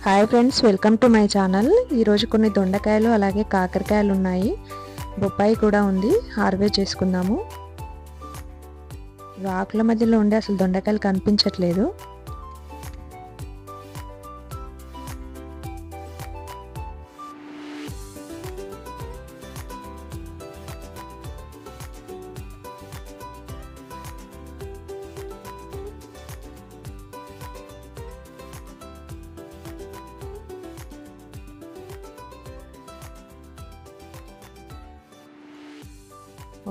Hi friends, welcome to my channel. ఈరోజు కొన్ని దొండకాయలు అలాగే కాకరకాయలు ఉన్నాయి, బొప్పాయి కూడా ఉంది. హార్వెస్ట్ చేసుకుందాము. ఆకుల మధ్యలో ఉండే అసలు దొండకాయలు కనిపించట్లేదు.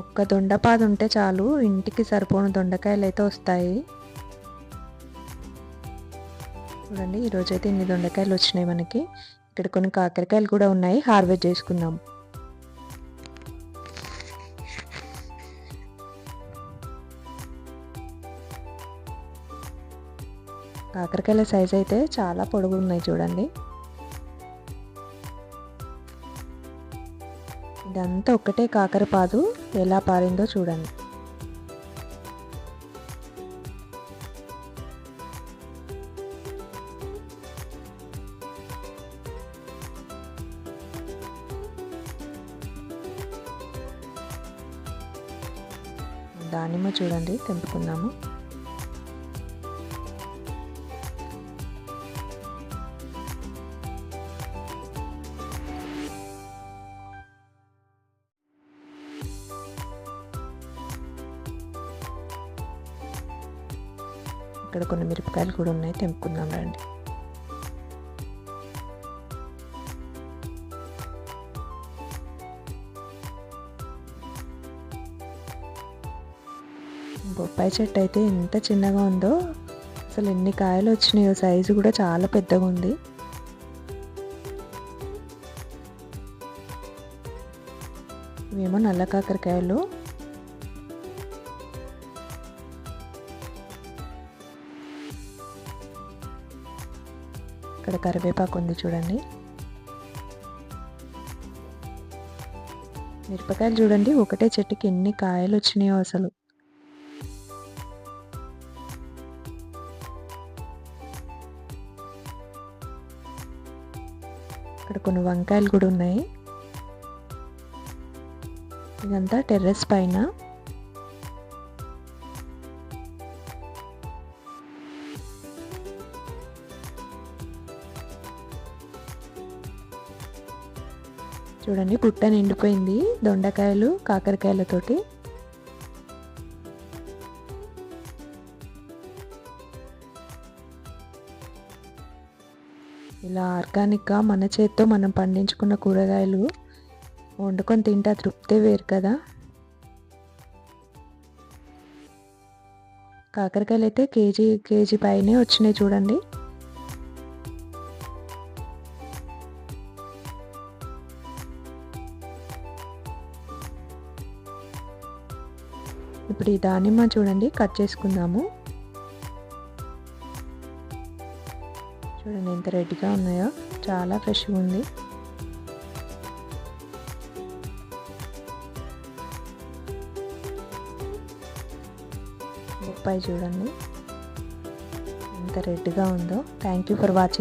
ఒక్క దొండపాదు ఉంటే చాలు, ఇంటికి సరిపోను దొండకాయలు అయితే వస్తాయి. చూడండి, ఈరోజైతే ఇన్ని దొండకాయలు వచ్చినాయి మనకి. ఇక్కడ కొన్ని కాకరకాయలు కూడా ఉన్నాయి, హార్వెస్ట్ చేసుకుందాం. కాకరకాయల సైజ్ అయితే చాలా పొడుగు ఉన్నాయి చూడండి. ఇదంతా ఒక్కటే కాకరపాదు, ఎలా పారిందో చూడండి. దానిమ్మ చూడండి, తెంపుకుందాము. ఇక్కడ కొన్ని మిరపకాయలు కూడా ఉన్నాయి, తెంపుకుందాం రండి. బొప్పాయి చెట్టు అయితే ఎంత చిన్నగా ఉందో, అసలు ఎన్ని కాయలు వచ్చినాయో. సైజు కూడా చాలా పెద్దగా ఉంది. ఇవేమో నల్ల కాకరకాయలు. ఇక్కడ కరివేపాకు ఉంది చూడండి. మిరపకాయలు చూడండి, ఒకటే చెట్టుకి ఎన్ని కాయలు వచ్చినాయో అసలు. ఇక్కడ కొన్ని వంకాయలు కూడా ఉన్నాయి. ఇదంతా టెర్రస్ పైన. చూడండి, పుట్ట నిండిపోయింది దొండకాయలు కాకరకాయలతోటి. ఇలా ఆర్గానిక్గా మన చేత్తో మనం పండించుకున్న కూరగాయలు వండుకొని తింటే తృప్తే వేరు కదా. కాకరకాయలు అయితే కేజీ పైనే వచ్చినాయి చూడండి. ఇప్పుడు ఈ దానిమ్మ చూడండి, కట్ చేసుకుందాము. చూడండి ఎంత రెడ్గా ఉన్నాయో, చాలా ఫ్రెష్గా ఉంది. బొప్పాయి చూడండి ఎంత రెడ్గా ఉందో. Thank you for watching.